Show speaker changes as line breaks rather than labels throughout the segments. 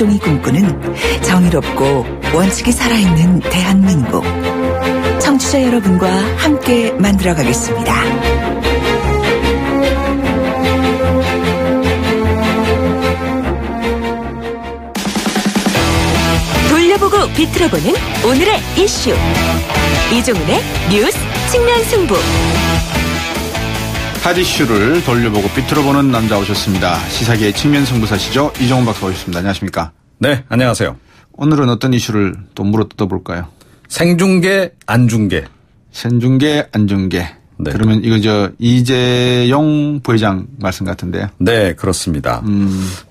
최태종이 꿈꾸는 정의롭고 원칙이 살아있는 대한민국. 청취자 여러분과 함께 만들어가겠습니다.
돌려보고 비틀어보는 오늘의 이슈. 이종훈의 뉴스 측면 승부.
핫 이슈를 돌려보고 비틀어보는 남자 오셨습니다. 시사계의 측면 승부사시죠. 이종훈 박사 오셨습니다. 안녕하십니까?
네, 안녕하세요.
오늘은 어떤 이슈를 또 물어뜯어볼까요?
생중계, 안중계.
생중계, 안중계. 네. 그러면 이거 이재용 부회장 말씀 같은데요.
네, 그렇습니다.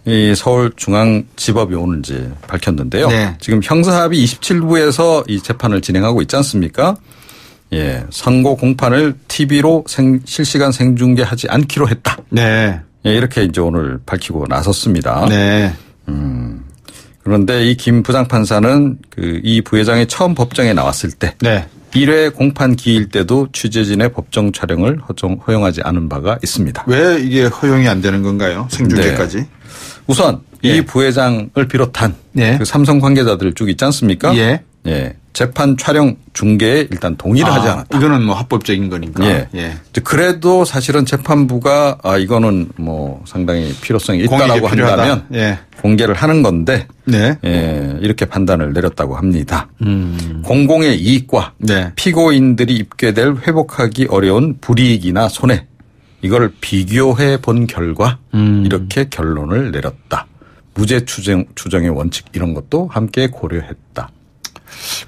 이 서울중앙지법이 오늘 이제 밝혔는데요. 네. 지금 형사합의 27부에서 이 재판을 진행하고 있지 않습니까? 예, 선고 공판을 TV로 실시간 생중계하지 않기로 했다.
네.
예, 이렇게 이제 오늘 밝히고 나섰습니다.
네.
그런데 이 김 부장판사는 이 부회장이 처음 법정에 나왔을 때.
네.
1회 공판 기일 때도 취재진의 법정 촬영을 허용하지 않은 바가 있습니다.
왜 이게 허용이 안 되는 건가요? 생중계까지.
네. 우선
예.
이 부회장을 비롯한
예.
그 삼성 관계자들 쭉 있지 않습니까?
예.
예. 재판 촬영 중계에 일단 동의를 하지 않았다.
이거는 뭐 합법적인 거니까.
예.
예.
그래도 사실은 재판부가 이거는 뭐 상당히 필요성이 있다라고 한다면
예.
공개를 하는 건데
네.
예. 이렇게 판단을 내렸다고 합니다. 공공의 이익과
네.
피고인들이 입게 될 회복하기 어려운 불이익이나 손해 이걸 비교해 본 결과 이렇게 결론을 내렸다. 무죄 추정의 원칙 이런 것도 함께 고려했다.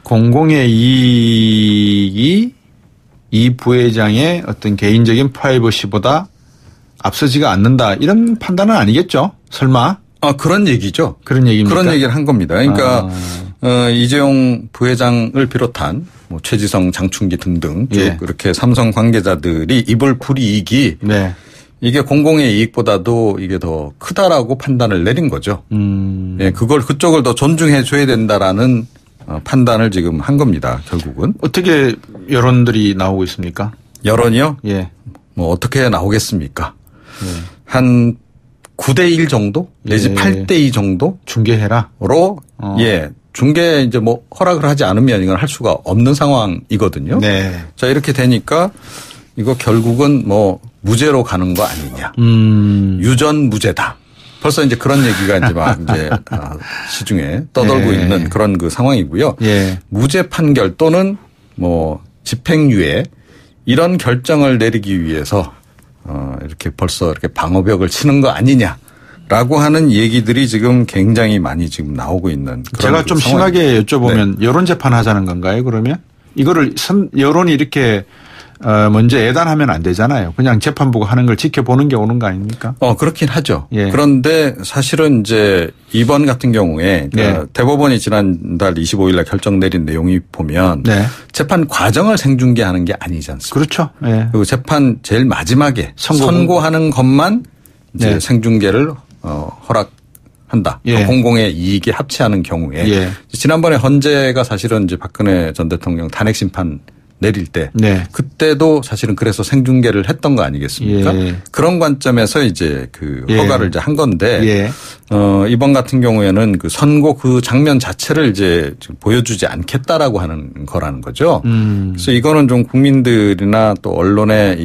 공공의 이익이 이 부회장의 어떤 개인적인 프라이버시보다 앞서지가 않는다. 이런 판단은 아니겠죠? 설마?
그런 얘기죠.
그런 얘기입니까?
그런 얘기를 한 겁니다. 그러니까 이재용 부회장을 비롯한 뭐 최지성, 장충기 등등 쭉
예.
그렇게 삼성 관계자들이 입을 불이익이
네.
이게 공공의 이익보다도 이게 더 크다라고 판단을 내린 거죠. 예, 그쪽을 더 존중해 줘야 된다라는 판단을 지금 한 겁니다. 결국은.
어떻게 여론들이 나오고 있습니까?
여론이요?
예.
뭐 어떻게 나오겠습니까?
예.
한 9대1 정도? 내지
예.
8대2 정도?
중계해라.로
예. 중계 이제 뭐 허락을 하지 않으면 이건 할 수가 없는 상황이거든요.
네.
자, 이렇게 되니까 이거 결국은 뭐 무죄로 가는 거 아니냐. 유전 무죄다. 벌써 이제 그런 얘기가 이제 막 이제 시중에 떠돌고
예.
있는 그런 그 상황이고요.
예. 무죄
판결 또는 뭐 집행유예 이런 결정을 내리기 위해서 이렇게 벌써 이렇게 방어벽을 치는 거 아니냐라고 하는 얘기들이 지금 굉장히 많이 지금 나오고 있는 그런
제가 좀
상황입니다.
심하게 여쭤보면 네. 여론 재판 하자는 건가요? 그러면 이거를 여론이 이렇게 먼저 예단하면 안 되잖아요. 그냥 재판부가 하는 걸 지켜보는 게 오는 거 아닙니까?
그렇긴 하죠.
예.
그런데 사실은 이제 이번 같은 경우에
네.
대법원이 지난달 25일 날 결정 내린 내용이 보면
네.
재판 과정을 생중계하는 게 아니지 않습니까?
그렇죠. 예.
그리고 재판 제일 마지막에 선고하는 것만 이제
네.
생중계를 허락한다.
예.
공공의 이익에 합치하는 경우에
예.
지난번에 헌재가 사실은 이제 박근혜 전 대통령 탄핵 심판 내릴 때
네.
그때도 사실은 그래서 생중계를 했던 거 아니겠습니까?
예.
그런 관점에서 이제 그 허가를 이제 한 건데
예.
이번 같은 경우에는 그 선고 그 장면 자체를 이제 보여주지 않겠다라고 하는 거라는 거죠. 그래서 이거는 좀 국민들이나 또 언론의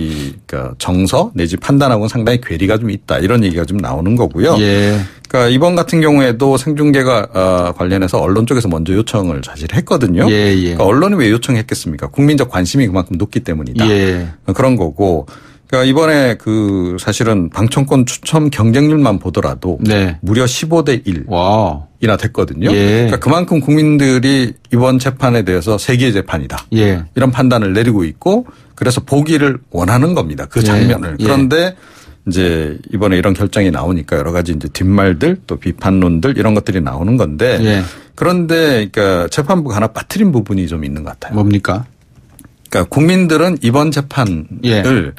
그러니까 정서 내지 판단하고는 상당히 괴리가 좀 있다 이런 얘기가 좀 나오는 거고요.
예.
그러니까 이번 같은 경우에도 생중계가 관련해서 언론 쪽에서 먼저 요청을 사실 했거든요.
예, 예.
그러니까 언론이 왜 요청했겠습니까? 국민적 관심이 그만큼 높기 때문이다.
예.
그런 거고. 그러니까 이번에 그 사실은 방청권 추첨 경쟁률만 보더라도
네.
무려 15대 1이나 됐거든요.
예.
그러니까 그만큼 국민들이 이번 재판에 대해서 세계 재판이다.
예.
이런 판단을 내리고 있고 그래서 보기를 원하는 겁니다. 그 장면을.
예.
그런데 이제 이번에 이런 결정이 나오니까 여러 가지 이제 뒷말들 또 비판론들 이런 것들이 나오는 건데
예.
그런데 그러니까 재판부가 하나 빠뜨린 부분이 좀 있는 것 같아요.
뭡니까?
그러니까 국민들은 이번 재판을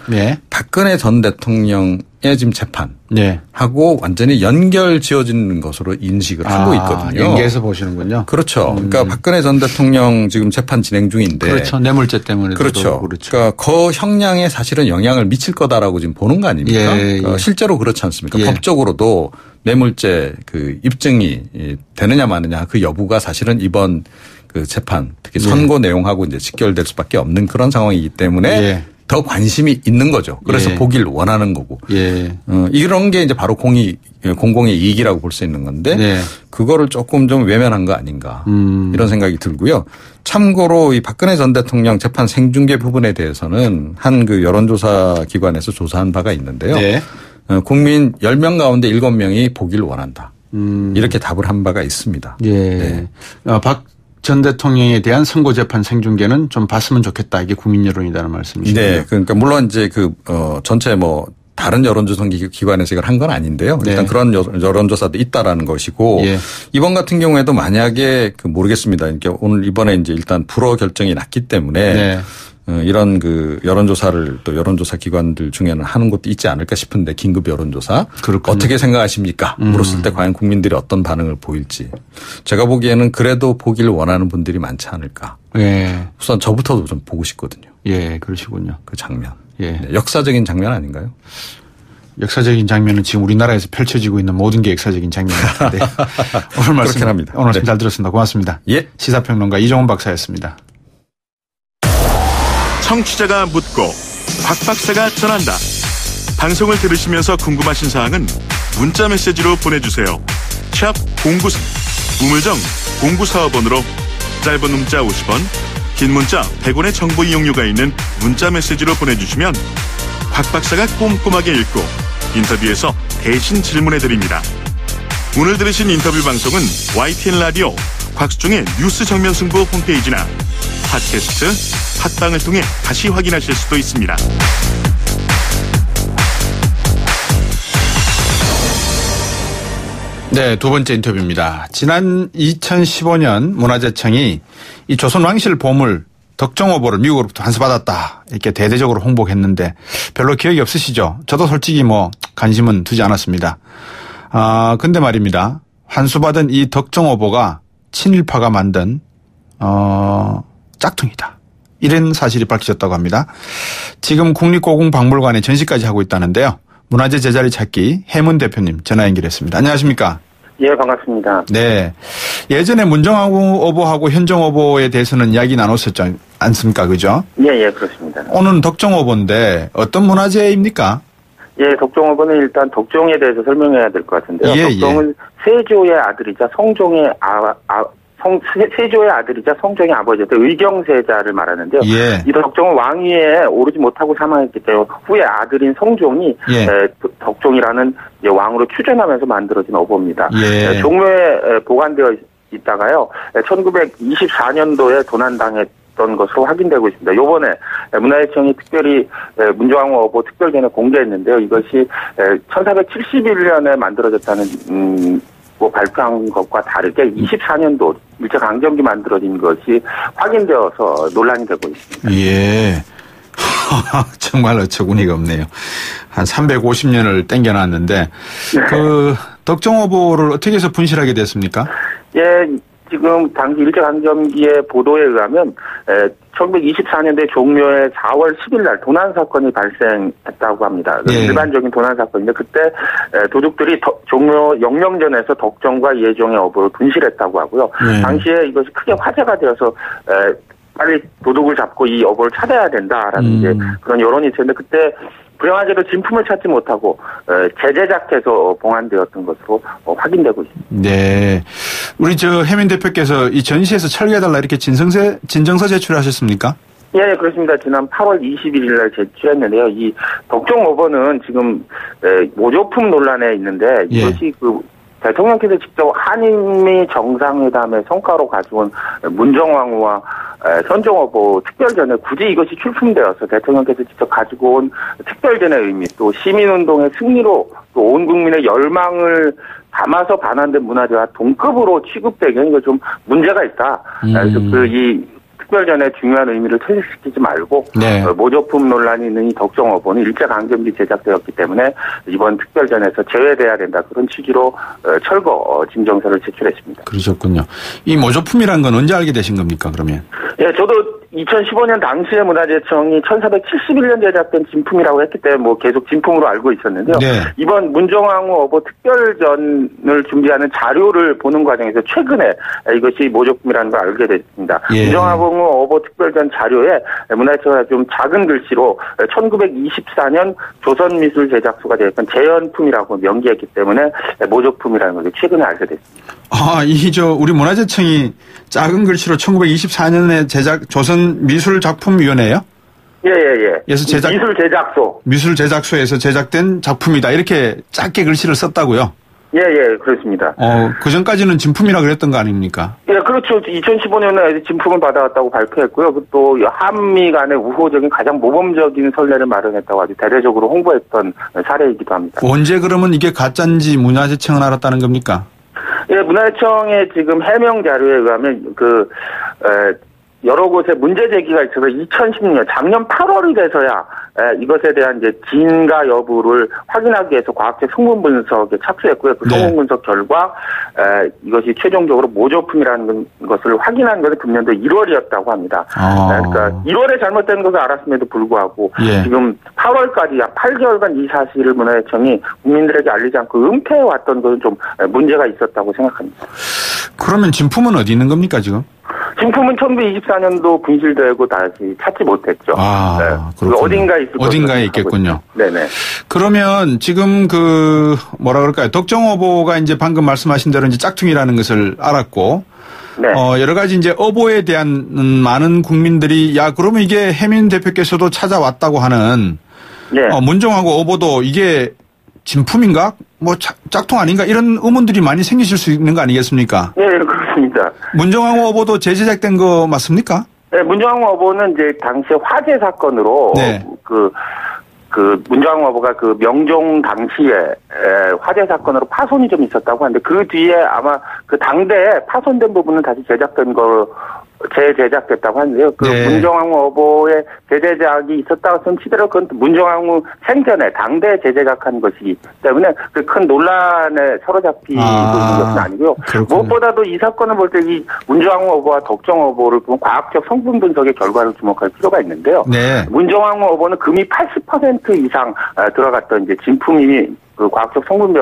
박근혜 전 대통령의 지금 재판하고 완전히 연결 지어지는 것으로 인식을 하고 있거든요.
연계해서 보시는군요.
그렇죠. 그러니까 박근혜 전 대통령 지금 재판 진행 중인데.
그렇죠. 뇌물죄 때문에.
그렇죠. 그러니까 그 형량에 사실은 영향을 미칠 거다라고 지금 보는 거 아닙니까? 그러니까 실제로 그렇지 않습니까? 법적으로도 뇌물죄 그 입증이 되느냐 마느냐 그 여부가 사실은 이번 그 재판 특히 선고 내용하고 이제 직결될 수밖에 없는 그런 상황이기 때문에 더 관심이 있는 거죠. 그래서 보길 원하는 거고. 이런 게 이제 바로 공공의 이익이라고 볼 수 있는 건데 그거를 조금 좀 외면한 거 아닌가 이런 생각이 들고요. 참고로 이 박근혜 전 대통령 재판 생중계 부분에 대해서는 한 그 여론조사 기관에서 조사한 바가 있는데요. 국민 10명 가운데 7명이 보길 원한다. 이렇게 답을 한 바가 있습니다.
박 전 대통령에 대한 선고 재판 생중계는 좀 봤으면 좋겠다. 이게 국민 여론이라는 말씀이시죠.
네. 그러니까 물론 이제 전체 다른 여론조사 기관에서 이걸 한 건 아닌데요. 일단 그런 여론조사도 있다라는 것이고 이번 같은 경우에도 만약에 모르겠습니다. 그러니까 오늘 이번에 이제 일단 불허 결정이 났기 때문에 이런 그 여론조사를 또 여론조사 기관들 중에는 하는 것도 있지 않을까 싶은데 긴급 여론조사. 그렇군요. 어떻게 생각하십니까? 물었을 때 과연 국민들이 어떤 반응을 보일지. 제가 보기에는 그래도 보기를 원하는 분들이 많지 않을까. 우선 저부터도 좀 보고 싶거든요.
그러시군요.
그 장면. 역사적인 장면 아닌가요?
역사적인 장면은 지금 우리나라에서 펼쳐지고 있는 모든 게 역사적인 장면 같은데. 오늘 말씀 합니다. 오늘 말씀 잘 들었습니다. 고맙습니다. 시사평론가 이종훈 박사였습니다.
청취자가 묻고 박 박사가 전한다. 방송을 들으시면서 궁금하신 사항은 문자 메시지로 보내주세요. 샵 093 우물정 0945번으로 짧은 문자 50원, 긴 문자 100원의 정보 이용료가 있는 문자 메시지로 보내주시면 박 박사가 꼼꼼하게 읽고 인터뷰에서 대신 질문해드립니다. 오늘 들으신 인터뷰 방송은 YTN 라디오 곽수종의 뉴스 정면 승부 홈페이지나 팟캐스트 팟빵을 통해 다시 확인하실 수도 있습니다.
두 번째 인터뷰입니다. 지난 2015년 문화재청이 이 조선 왕실 보물 덕정오보를 미국으로부터 환수받았다 이렇게 대대적으로 홍보했는데 별로 기억이 없으시죠? 저도 솔직히 관심은 두지 않았습니다. 근데 말입니다. 환수받은 이 덕정오보가 친일파가 만든 짝퉁이다. 이런 사실이 밝혀졌다고 합니다. 지금 국립고궁박물관에 전시까지 하고 있다는데요. 문화재 제자리 찾기 해문 대표님 전화 연결했습니다. 안녕하십니까?
반갑습니다.
예전에 문정오보하고 현정오보에 대해서는 이야기 나눴었지 않습니까? 그죠?
그렇습니다.
오늘은 덕정오보인데 어떤 문화재입니까?
덕정오보는 일단 덕종에 대해서 설명해야 될 것 같은데요. 덕종은 세조의 아들이자 성종의 세조의 아들이자 성종의 아버지였던 의경세자를 말하는데요. 이 덕종은 왕위에 오르지 못하고 사망했기 때문에 후에 아들인 성종이 덕종이라는 왕으로 추존하면서 만들어진 어보입니다. 종묘에 보관되어 있다가요. 1924년도에 도난당했던 것으로 확인되고 있습니다. 요번에 문화재청이 특별히 문정왕후 어보 특별전에 공개했는데요. 이것이 1471년에 만들어졌다는 발표한 것과 다르게 24년도 일제강점기 만들어진 것이 확인되어서 논란이 되고 있습니다.
정말 어처구니가 없네요. 한 350년을 땡겨놨는데 그 덕정오보를 어떻게 해서 분실하게 됐습니까?
지금 당시 일제강점기의 보도에 의하면 1924년도에 종묘에 4월 10일 날 도난 사건이 발생했다고 합니다. 일반적인 도난 사건인데 그때 도둑들이 종묘 영명전에서 덕정과 예종의 어보를 분실했다고 하고요. 당시에 이것이 크게 화제가 되어서 빨리 도둑을 잡고 이 어보를 찾아야 된다라는 이제 그런 여론이 있었는데 그때 불행하게도 진품을 찾지 못하고 재제작해서 봉안되었던 것으로 확인되고 있습니다.
우리 해민 대표께서 이 전시에서 철거해달라 이렇게 진정서 제출하셨습니까?
그렇습니다. 지난 8월 21일 날 제출했는데요. 이 덕정오보는 지금 모조품 논란에 있는데 이것이 대통령께서 직접 한미 정상회담의 성과로 가져온 문정왕후와 현정오보 특별전에 굳이 이것이 출품되어서 대통령께서 직접 가지고 온 특별전의 의미 또 시민운동의 승리로 또 온 국민의 열망을 담아서 반환된 문화재와 동급으로 취급되기에는 이거 좀 문제가 있다. 그래서 특별전에 중요한 의미를 퇴색시키지 말고
네.
모조품 논란이 있는 이 덕정어보는 일제강점기 제작되었기 때문에 이번 특별전에서 제외돼야 된다. 그런 취지로 철거 진정서를 제출했습니다.
그러셨군요. 이 모조품이라는 건 언제 알게 되신 겁니까, 그러면?
예, 저도 2015년 당시에 문화재청이 1471년 제작된 진품이라고 했기 때문에 뭐 계속 진품으로 알고 있었는데요.
네.
이번 문정왕후 어보 특별전을 준비하는 자료를 보는 과정에서 최근에 이것이 모조품이라는 걸 알게 됐습니다.
예.
문정왕후 어보 특별전 자료에 문화재청이 좀 작은 글씨로 1924년 조선미술제작소가 되었던 재현품이라고 명기했기 때문에 모조품이라는 것을 최근에 알게 됐습니다.
우리 문화재청이 작은 글씨로 1924년에 조선미술작품위원회요?
예.
그래서 미술제작소에서 제작된 작품이다. 이렇게 작게 글씨를 썼다고요?
예, 그렇습니다.
그 전까지는 진품이라 그랬던 거 아닙니까?
예, 그렇죠. 2015년에 진품을 받아왔다고 발표했고요. 또 한미 간의 우호적인 가장 모범적인 선례를 마련했다고 아주 대대적으로 홍보했던 사례이기도 합니다.
언제 그러면 이게 가짜인지 문화재청은 알았다는 겁니까?
예, 문화재청의 지금 해명 자료에 의하면 여러 곳에 문제 제기가 있어서 2016년 작년 8월이 돼서야 이것에 대한 이제 진가 여부를 확인하기 위해서 과학적 성분 분석에 착수했고요. 그 성분 분석 결과 이것이 최종적으로 모조품이라는 것을 확인한 것은 금년도 1월이었다고 합니다. 그러니까 1월에 잘못된 것을 알았음에도 불구하고 지금 8월까지 약 8개월간 이 사실을 문화재청이 국민들에게 알리지 않고 은폐해 왔던 것은 좀 문제가 있었다고 생각합니다.
그러면 진품은 어디 있는 겁니까 지금?
진품은 1924년도 분실되고 다시 찾지 못했죠. 어딘가에 있을
어딘가에 있겠군요.
네네.
그러면 지금 덕정어보가 이제 방금 말씀하신 대로 이제 짝퉁이라는 것을 알았고,
네.
여러 가지 이제 어보에 대한 많은 국민들이 그러면 이게 해민 대표께서도 찾아왔다고 하는 문정하고 어보도 이게 진품인가? 짝퉁 아닌가? 이런 의문들이 많이 생기실 수 있는 거 아니겠습니까?
네, 그렇습니다.
문정왕후 어보도 재제작된 거 맞습니까?
네, 문정왕후 어보는 이제 당시 화재 사건으로 문정왕후 어보가 명종 당시에 화재 사건으로 파손이 좀 있었다고 하는데 그 뒤에 아마 그 당대에 파손된 부분은 다시 재제작됐다고 하는데요. 문정왕후 어보의 재제작이 있었다고 손치더라도 그건 문정왕후 생전에 당대에 재제작한 것이기 때문에 그 큰 논란에 사로잡히고 있는 것은 아니고요. 그렇군요. 무엇보다도 이 사건을 볼 때 이 문정왕후 어보와 덕정어보를 보면 과학적 성분 분석의 결과를 주목할 필요가 있는데요. 문정왕후 어보는 금이 80% 이상 들어갔던 이제 진품이 과학적 성분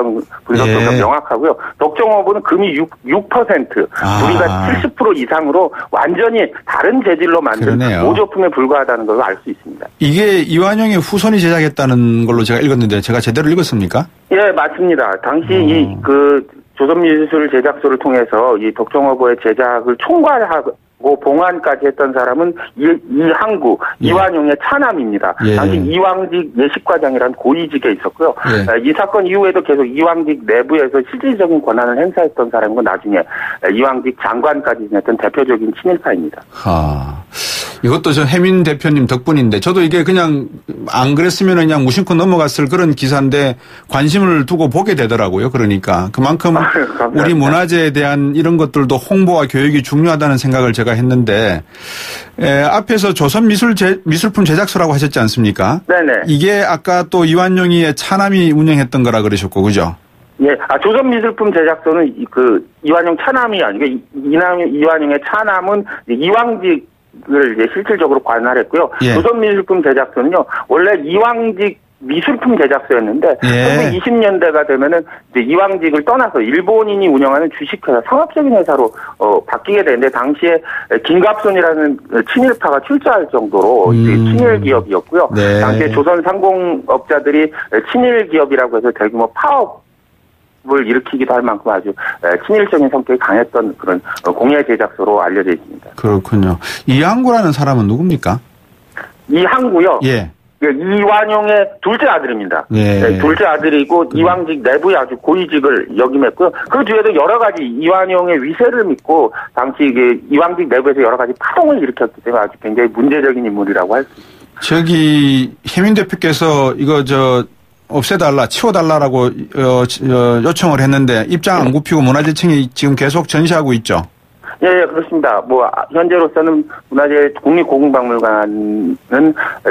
분석도 명확하고요. 덕정어보는 금이 6%, 우리가 70% 이상으로 완전히 다른 재질로 만든 모조품에 불과하다는 걸 알 수 있습니다.
이게 이완용의 후손이 제작했다는 걸로 제가 읽었는데 제가 제대로 읽었습니까?
예, 맞습니다. 당시 조선미술 제작소를 통해서 이 덕정어보의 제작을 총괄하고 봉안까지 했던 사람은 이항구, 이완용의 차남입니다. 당시 이왕직 예식과장이라는 고위직에 있었고요. 이 사건 이후에도 계속 이왕직 내부에서 실질적인 권한을 행사했던 사람이고 나중에 이왕직 장관까지 지냈던 대표적인 친일파입니다.
이것도 저 해민 대표님 덕분인데 저도 이게 그냥 안 그랬으면 그냥 무심코 넘어갔을 그런 기사인데 관심을 두고 보게 되더라고요. 그러니까 그만큼 우리 문화재에 대한 이런 것들도 홍보와 교육이 중요하다는 생각을 제가 했는데 앞에서 조선미술품 제작소라고 하셨지 않습니까? 네네. 이게 아까 또 이완용이의 차남이 운영했던 거라 그러셨고 그죠?
예, 조선미술품 제작소는 이완용 차남이 아니고 이완용의 차남은 이왕직 을 이제 실질적으로 관할했고요. 조선미술품 제작소는요, 원래 이왕직 미술품 제작소였는데, 1920년대가 되면은 이제 이왕직을 떠나서 일본인이 운영하는 주식회사, 상업적인 회사로 바뀌게 되는데, 당시에 김갑손이라는 친일파가 출자할 정도로 친일 기업이었고요. 당시에 조선 상공업자들이 친일 기업이라고 해서 대규모 파업을 일으키기도 할 만큼 아주 친일적인 성격이 강했던 그런 공예 제작소로 알려져 있습니다.
그렇군요. 이항구라는 사람은 누굽니까?
이항구요? 이완용의 둘째 아들입니다. 둘째 아들이고 이왕직 내부에 아주 고위직을 역임했고요. 그 뒤에도 여러 가지 이완용의 위세를 믿고 당시 이왕직 내부에서 여러 가지 파동을 일으켰기 때문에 아주 굉장히 문제적인 인물이라고 할 수 있습니다.
해민 대표께서 이거 없애달라, 치워달라라고 요청을 했는데 입장 안 굽히고 문화재청이 지금 계속 전시하고 있죠.
예, 그렇습니다. 현재로서는 문화재 국립고궁박물관은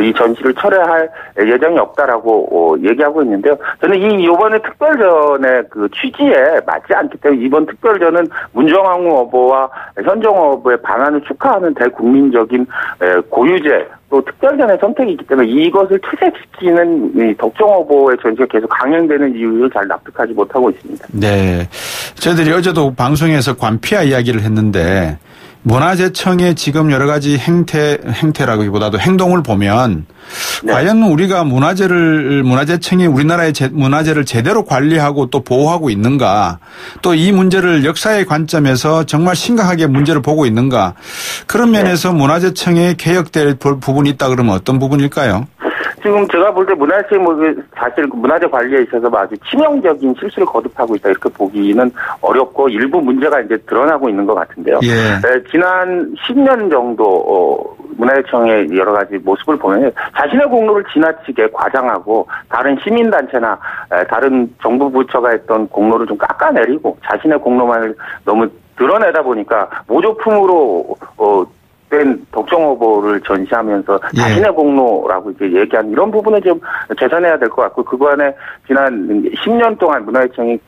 이 전시를 철회할 예정이 없다라고 얘기하고 있는데요. 저는 이번에 특별전의 그 취지에 맞지 않기 때문에 이번 특별전은 문정왕후 어보와 현종후 어보의 반환을 축하하는 대국민적인 고유제 또 특별전의 선택이 있기 때문에 이것을 퇴색시키는 이 덕정어보의 전시가 계속 강행되는 이유를 잘 납득하지 못하고 있습니다.
네. 저희들이 어제도 방송에서 관피아 이야기를 했는데 문화재청의 지금 여러 가지 행태라기보다도 행동을 보면 네. 과연 우리가 문화재청이 우리나라의 문화재를 제대로 관리하고 또 보호하고 있는가 또 이 문제를 역사의 관점에서 정말 심각하게 문제를 보고 있는가 그런 면에서 네. 문화재청에 개혁될 부분이 있다 그러면 어떤 부분일까요?
지금 제가 볼 때 문화재청이 사실 문화재 관리에 있어서 아주 치명적인 실수를 거듭하고 있다 이렇게 보기는 어렵고 일부 문제가 이제 드러나고 있는 것 같은데요. 예. 지난 10년 정도 문화재청의 여러 가지 모습을 보면 자신의 공로를 지나치게 과장하고 다른 시민단체나 다른 정부 부처가 했던 공로를 좀 깎아내리고 자신의 공로만을 너무 드러내다 보니까 모조품으로 된 덕정어보를 전시하면서 예. 자신의 공로라고 이제 얘기한 이런 부분을 좀 개선해야 될 것 같고 그간에 지난 10년 동안 문화재청이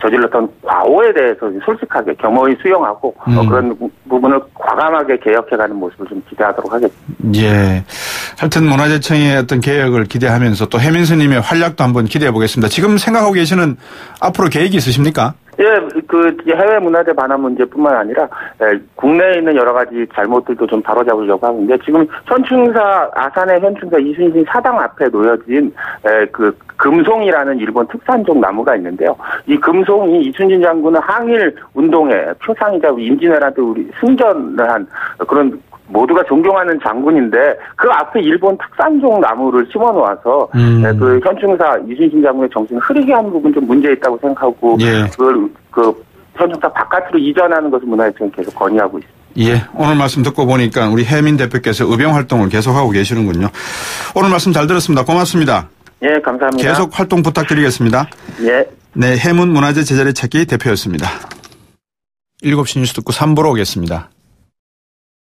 저질렀던 과오에 대해서 솔직하게 겸허히 수용하고 그런 부분을 과감하게 개혁해가는 모습을 좀 기대하도록 하겠습니다.
예. 하여튼 문화재청의 어떤 개혁을 기대하면서 또 해민스님의 활약도 한번 기대해 보겠습니다. 지금 생각하고 계시는 앞으로 계획이 있으십니까?
예, 해외 문화재 반환 문제뿐만 아니라, 국내에 있는 여러 가지 잘못들도 좀 바로잡으려고 하는데, 지금 아산의 현충사 이순신 사당 앞에 놓여진, 금송이라는 일본 특산종 나무가 있는데요. 이 금송이 이순신 장군은 항일 운동의 표상이자 임진왜란 때 우리 승전을 한 그런 모두가 존경하는 장군인데 그 앞에 일본 특산종 나무를 심어 놓아서 그 현충사 이순신 장군의 정신을 흐리게 하는 부분 좀 문제 있다고 생각하고 예. 그 현충사 바깥으로 이전하는 것을 문화재청이 계속 건의하고 있습니다.
예, 오늘 말씀 듣고 보니까 우리 해민 대표께서 의병 활동을 계속하고 계시는군요. 오늘 말씀 잘 들었습니다. 고맙습니다.
예, 감사합니다.
계속 활동 부탁드리겠습니다.
예.
네, 해문 문화재 제자리 찾기 대표였습니다. 7시 뉴스 듣고 3부로 오겠습니다.